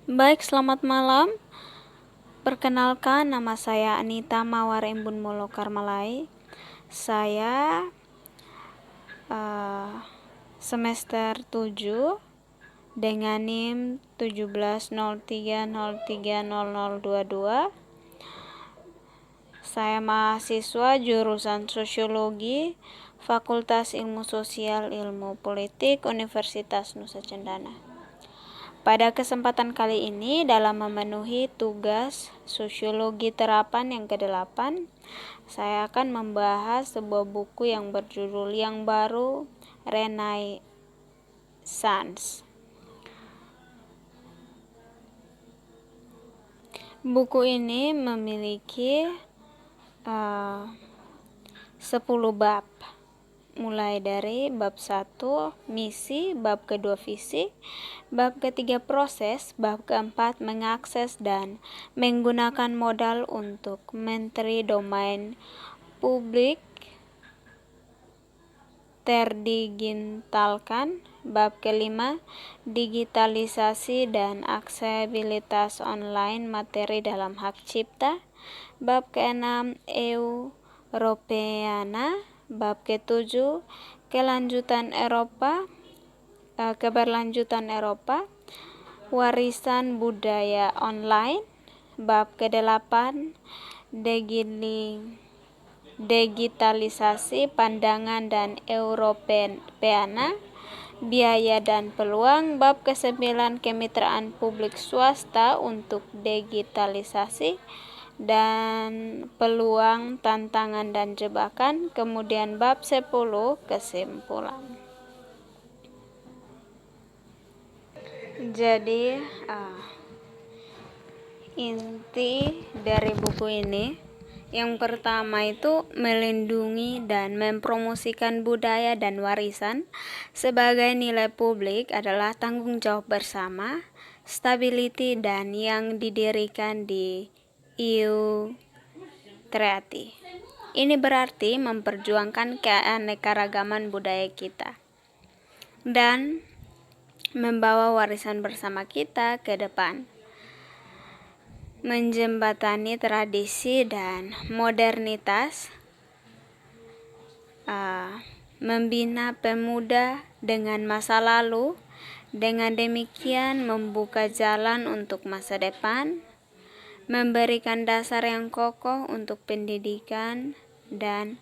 Baik, selamat malam. Perkenalkan, nama saya Anita Mawar Embun Molokar Malai. Saya semester 7 dengan NIM 1703030022. Saya mahasiswa jurusan Sosiologi, Fakultas Ilmu Sosial Ilmu Politik, Universitas Nusa Cendana. Pada kesempatan kali ini, dalam memenuhi tugas sosiologi terapan yang ke-8, saya akan membahas sebuah buku yang berjudul Yang Baru Renaissance. Buku ini memiliki 10 bab, mulai dari bab 1 misi, bab kedua visi, bab ketiga proses, bab keempat mengakses dan menggunakan modal untuk menteri domain publik terdigitalkan, bab kelima digitalisasi dan aksesibilitas online materi dalam hak cipta, bab keenam Europeana, bab ketujuh keberlanjutan Eropa, warisan budaya online, bab ke-8 digitalisasi pandangan dan Europeana, biaya dan peluang, bab ke-9 kemitraan publik swasta untuk digitalisasi dan peluang, tantangan dan jebakan, kemudian bab 10 kesimpulan. Jadi inti dari buku ini, yang pertama itu melindungi dan mempromosikan budaya dan warisan sebagai nilai publik adalah tanggung jawab bersama, stability dan yang didirikan di EU Treaty. Ini berarti memperjuangkan keanekaragaman budaya kita dan membawa warisan bersama kita ke depan, menjembatani tradisi dan modernitas, membina pemuda dengan masa lalu, dengan demikian membuka jalan untuk masa depan, memberikan dasar yang kokoh untuk pendidikan dan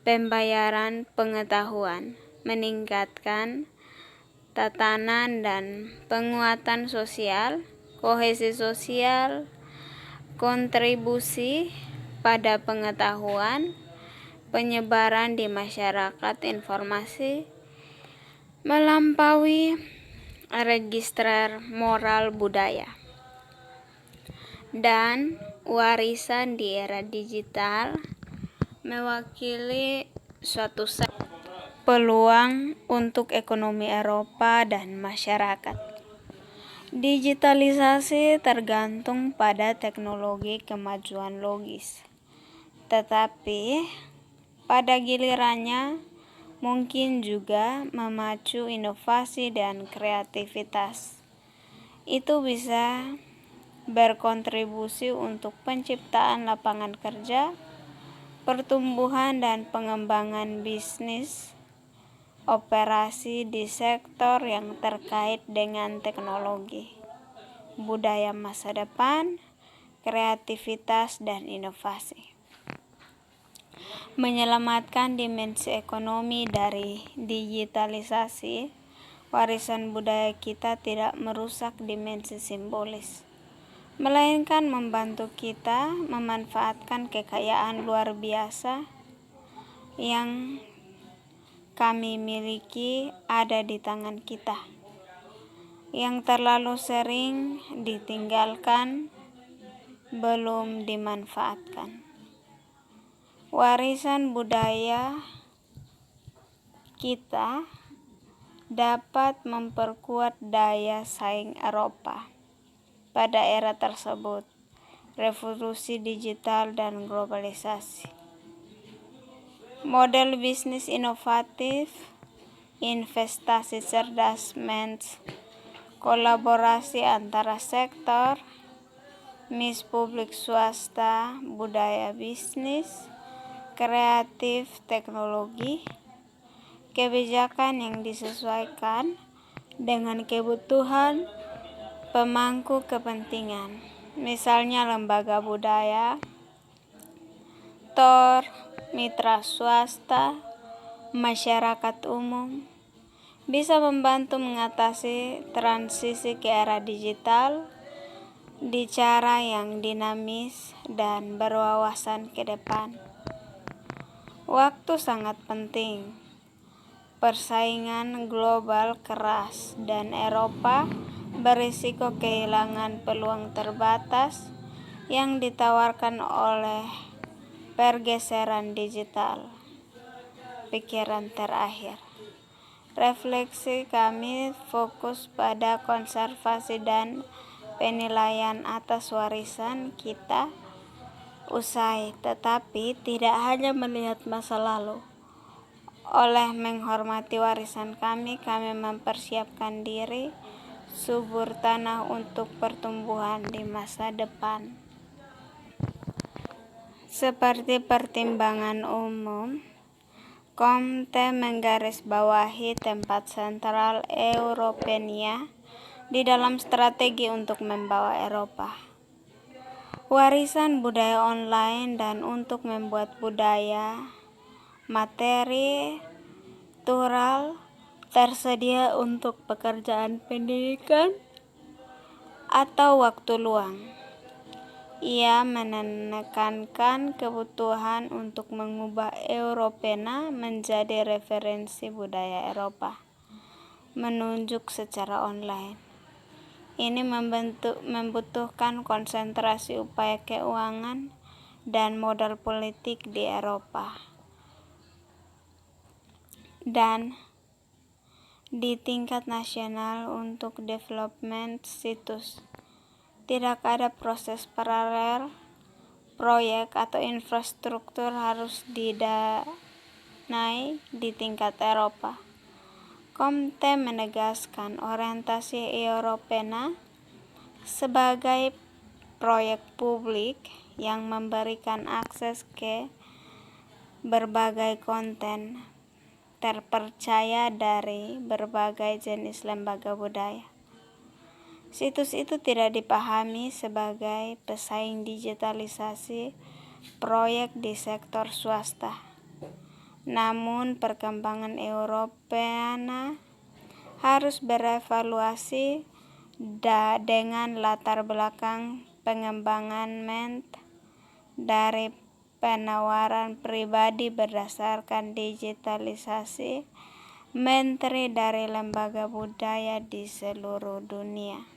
pembayaran pengetahuan, meningkatkan tatanan dan penguatan sosial, kohesi sosial, kontribusi pada pengetahuan, penyebaran di masyarakat informasi melampaui register moral budaya, dan warisan di era digital mewakili suatu peluang untuk ekonomi Eropa dan masyarakat. Digitalisasi tergantung pada teknologi kemajuan logis, tetapi pada gilirannya mungkin juga memacu inovasi dan kreativitas. Itu bisa berkontribusi untuk penciptaan lapangan kerja, pertumbuhan dan pengembangan bisnis, operasi di sektor yang terkait dengan teknologi, budaya masa depan, kreativitas dan inovasi. Menyelamatkan dimensi ekonomi dari digitalisasi, warisan budaya kita tidak merusak dimensi simbolis, melainkan membantu kita memanfaatkan kekayaan luar biasa yang kami miliki ada di tangan kita, yang terlalu sering ditinggalkan, belum dimanfaatkan. Warisan budaya kita dapat memperkuat daya saing Eropa pada era tersebut, revolusi digital dan globalisasi. Model bisnis inovatif, investasi cerdas, kolaborasi antara sektor, publik swasta, budaya bisnis, kreatif, teknologi, kebijakan yang disesuaikan dengan kebutuhan pemangku kepentingan, misalnya lembaga budaya, TOR, mitra swasta, masyarakat umum, bisa membantu mengatasi transisi ke era digital di cara yang dinamis dan berwawasan ke depan. Waktu sangat penting. Persaingan global keras dan Eropa berisiko kehilangan peluang terbatas yang ditawarkan oleh pergeseran digital. Pikiran terakhir. Refleksi kami fokus pada konservasi dan penilaian atas warisan kita usai, tetapi tidak hanya melihat masa lalu. Oleh menghormati warisan kami mempersiapkan diri subur tanah untuk pertumbuhan di masa depan. Seperti pertimbangan umum, Comte menggarisbawahi tempat sentral Europenia di dalam strategi untuk membawa Eropa. Warisan budaya online dan untuk membuat budaya materi tural tersedia untuk pekerjaan pendidikan atau waktu luang. Ia menekankan kebutuhan untuk mengubah Europena menjadi referensi budaya Eropa, menunjuk secara online. Ini membutuhkan konsentrasi upaya keuangan dan modal politik di Eropa. Dan di tingkat nasional untuk development situs, tidak ada proses paralel, proyek atau infrastruktur harus didanai di tingkat Eropa. Comte menegaskan orientasi Europena sebagai proyek publik yang memberikan akses ke berbagai konten terpercaya dari berbagai jenis lembaga budaya. Situs itu tidak dipahami sebagai pesaing digitalisasi proyek di sektor swasta. Namun perkembangan Europena harus berevaluasi dengan latar belakang pengembangan dari penawaran pribadi berdasarkan digitalisasi menteri dari lembaga budaya di seluruh dunia.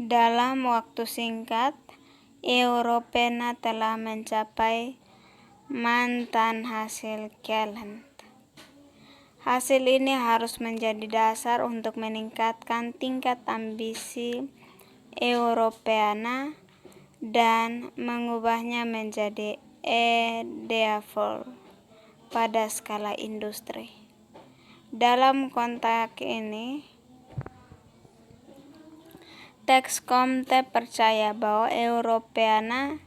Dalam waktu singkat, Europena telah mencapai mantan hasil Kelhent. Hasil ini harus menjadi dasar untuk meningkatkan tingkat ambisi Europena dan mengubahnya menjadi e-default pada skala industri. Dalam konteks ini, teks Comte percaya bahwa Europena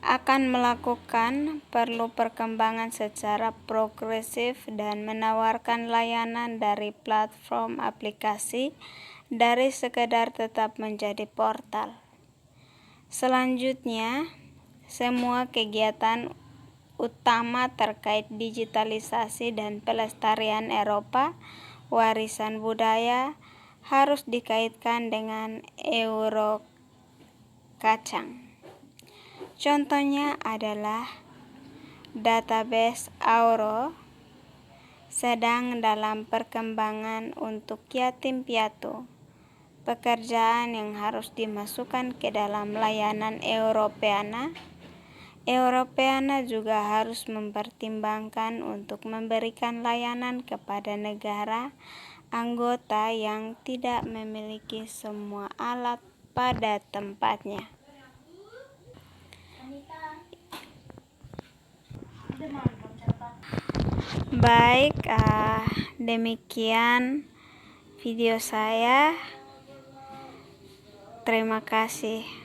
akan melakukan perlu perkembangan secara progresif dan menawarkan layanan dari platform aplikasi dari sekedar tetap menjadi portal. Selanjutnya, semua kegiatan utama terkait digitalisasi dan pelestarian Eropa, warisan budaya, harus dikaitkan dengan Eurokacang. Contohnya adalah database Auro sedang dalam perkembangan untuk yatim piatu, pekerjaan yang harus dimasukkan ke dalam layanan Europena. Europena juga harus mempertimbangkan untuk memberikan layanan kepada negara anggota yang tidak memiliki semua alat pada tempatnya. Baik, demikian video saya. Terima kasih.